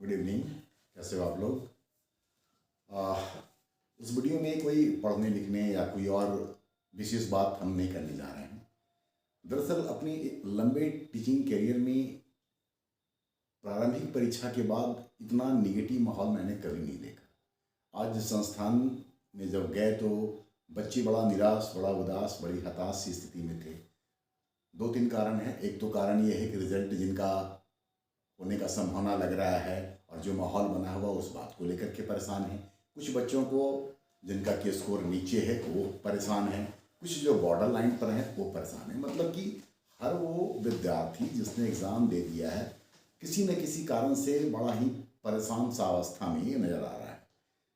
Good evening. कैसे हो आप लोग? इस वीडियो में कोई पढ़ने लिखने या कोई और विशेष बात हम नहीं करने जा रहे हैं। दरअसल अपनी लंबे टीचिंग करियर में प्रारंभिक परीक्षा के बाद इतना निगेटिव माहौल मैंने कभी नहीं देखा। आज संस्थान में जब गए तो बच्चे बड़ा निराश, बड़ा उदास, बड़ी हताश सी स्थिति में थे। दो तीन कारण हैं। एक तो कारण ये है कि रिजल्ट जिनका होने का संभावना लग रहा है और जो माहौल बना हुआ उस बात को लेकर के परेशान हैं। कुछ बच्चों को जिनका के स्कोर नीचे है वो परेशान हैं, कुछ जो बॉर्डर लाइन पर हैं वो परेशान हैं। मतलब कि हर वो विद्यार्थी जिसने एग्ज़ाम दे दिया है किसी न किसी कारण से बड़ा ही परेशान सा अवस्था में ये नज़र आ रहा है।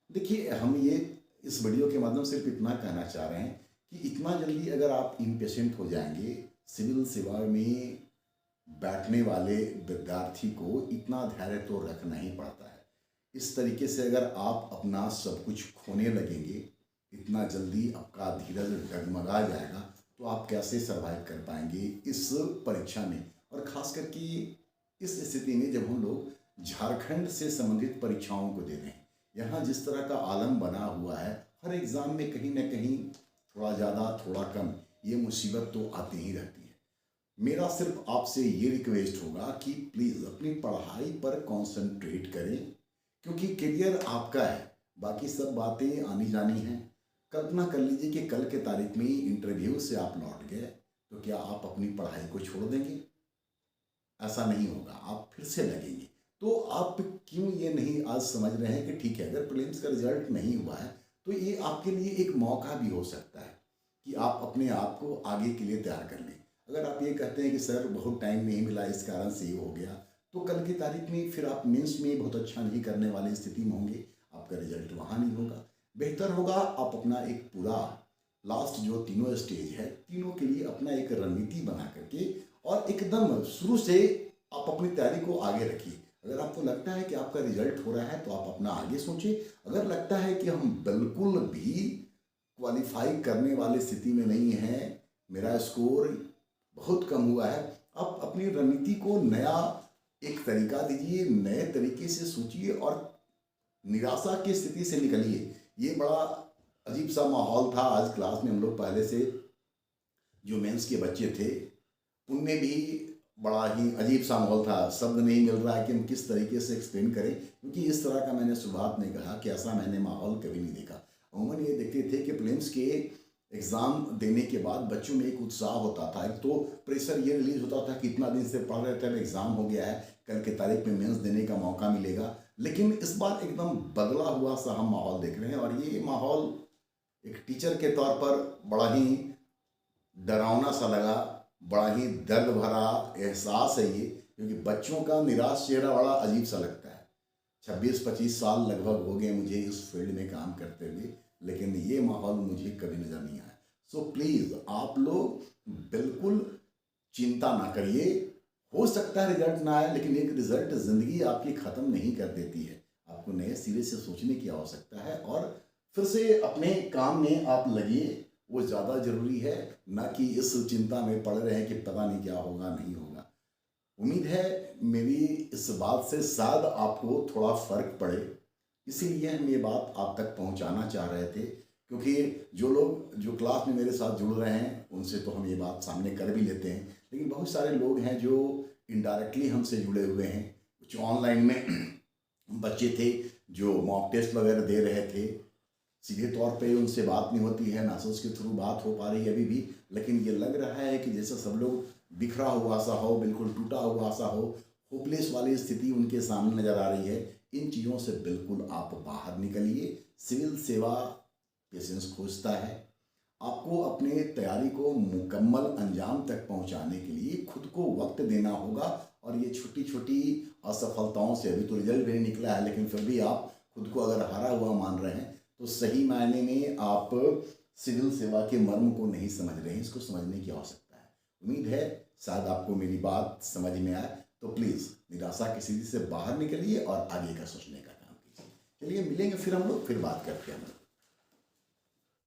देखिए, हम ये इस वीडियो के माध्यम से सिर्फ इतना कहना चाह रहे हैं कि इतना जल्दी अगर आप इम्पेशेंट हो जाएंगे, सिविल सेवा में बैठने वाले विद्यार्थी को इतना धैर्य तो रखना ही पड़ता है। इस तरीके से अगर आप अपना सब कुछ खोने लगेंगे, इतना जल्दी आपका धीरज डगमगा जाएगा, तो आप कैसे सर्वाइव कर पाएंगे इस परीक्षा में। और ख़ास करके इस स्थिति में जब हम लोग झारखंड से संबंधित परीक्षाओं को दे रहे हैं, यहाँ जिस तरह का आलम बना हुआ है, हर एग्ज़ाम में कहीं ना कहीं थोड़ा ज़्यादा थोड़ा कम ये मुसीबत तो आती ही रहती है। मेरा सिर्फ आपसे ये रिक्वेस्ट होगा कि प्लीज़ अपनी पढ़ाई पर कंसंट्रेट करें, क्योंकि करियर आपका है, बाकी सब बातें आनी जानी हैं। कल्पना कर लीजिए कि कल के तारीख में इंटरव्यू से आप लौट गए तो क्या आप अपनी पढ़ाई को छोड़ देंगे? ऐसा नहीं होगा, आप फिर से लगेंगे। तो आप क्यों ये नहीं आज समझ रहे हैं कि ठीक है, अगर प्रीलिम्स का रिजल्ट नहीं हुआ है तो ये आपके लिए एक मौका भी हो सकता है कि आप अपने आप को आगे के लिए तैयार कर लें। अगर आप ये कहते हैं कि सर बहुत टाइम नहीं मिला इस कारण से ये हो गया, तो कल की तारीख में फिर आप मेंस में बहुत अच्छा नहीं करने वाली स्थिति में होंगे, आपका रिजल्ट वहाँ नहीं होगा। बेहतर होगा आप अपना एक पूरा लास्ट जो तीनों स्टेज है, तीनों के लिए अपना एक रणनीति बना करके और एकदम शुरू से आप अपनी तैयारी को आगे रखिए। अगर आपको लगता है कि आपका रिजल्ट हो रहा है तो आप अपना आगे सोचिए। अगर लगता है कि हम बिल्कुल भी क्वालिफाई करने वाली स्थिति में नहीं हैं, मेरा स्कोर बहुत कम हुआ है, आप अपनी रणनीति को नया एक तरीका दीजिए, नए तरीके से सोचिए और निराशा की स्थिति से निकलिए। ये बड़ा अजीब सा माहौल था आज क्लास में। हम लोग पहले से जो मेंस के बच्चे थे उनमें भी बड़ा ही अजीब सा माहौल था। शब्द नहीं मिल रहा है कि हम किस तरीके से एक्सप्लेन करें, क्योंकि इस तरह का मैंने शुरुआत में कहा कि ऐसा मैंने माहौल कभी नहीं देखा। अमूमन ये देखते थे कि प्रीलिम्स के एग्ज़ाम देने के बाद बच्चों में एक उत्साह होता था, एक तो प्रेशर ये रिलीज होता था कि इतना दिन से पढ़ रहे थे, अब एग्ज़ाम हो गया है, कल की तारीख में मेंस देने का मौका मिलेगा। लेकिन इस बार एकदम बदला हुआ सा हम माहौल देख रहे हैं और ये माहौल एक टीचर के तौर पर बड़ा ही डरावना सा लगा, बड़ा ही दर्द भरा एहसास है ये, क्योंकि बच्चों का निराश चेहरा बड़ा अजीब सा लगता है। 26-25 साल लगभग हो गए मुझे इस फील्ड में काम करते हुए, लेकिन ये माहौल मुझे कभी नज़र नहीं आया। सो प्लीज़ आप लोग बिल्कुल चिंता ना करिए। हो सकता है रिजल्ट ना आए, लेकिन एक रिजल्ट ज़िंदगी आपकी ख़त्म नहीं कर देती है। आपको नए सिरे से सोचने की आवश्यकता है और फिर से अपने काम में आप लगिए, वो ज़्यादा ज़रूरी है, ना कि इस चिंता में पड़ रहे हैं कि पता नहीं क्या होगा नहीं होगा। उम्मीद है मेरी इस बात से शायद आपको थोड़ा फ़र्क पड़े, इसीलिए हम ये बात आप तक पहुंचाना चाह रहे थे। क्योंकि जो लोग जो क्लास में मेरे साथ जुड़ रहे हैं उनसे तो हम ये बात सामने कर भी लेते हैं, लेकिन बहुत सारे लोग हैं जो इनडायरेक्टली हमसे जुड़े हुए हैं। कुछ ऑनलाइन में बच्चे थे जो मॉक टेस्ट वगैरह दे रहे थे, सीधे तौर पे उनसे बात नहीं होती है, मैसेज के थ्रू बात हो पा रही है अभी भी, लेकिन ये लग रहा है कि जैसे सब लोग बिखरा हुआ सा हो, बिल्कुल टूटा हुआ सा हो, होपलेस वाली स्थिति उनके सामने नज़र आ रही है। इन चीज़ों से बिल्कुल आप बाहर निकलिए। सिविल सेवा पेशेंस खोजता है। आपको अपने तैयारी को मुकम्मल अंजाम तक पहुंचाने के लिए खुद को वक्त देना होगा और ये छोटी छोटी असफलताओं से, अभी तो रिजल्ट भी नहीं निकला है लेकिन फिर भी आप खुद को अगर हारा हुआ मान रहे हैं तो सही मायने में आप सिविल सेवा के मर्म को नहीं समझ रहे हैं। इसको समझने की आवश्यकता है। उम्मीद है शायद आपको मेरी बात समझ में आए। तो प्लीज़ निराशा की स्थिति से बाहर निकलिए और आगे का सोचने का काम कीजिए। चलिए मिलेंगे फिर हम लोग, फिर बात करते हैं।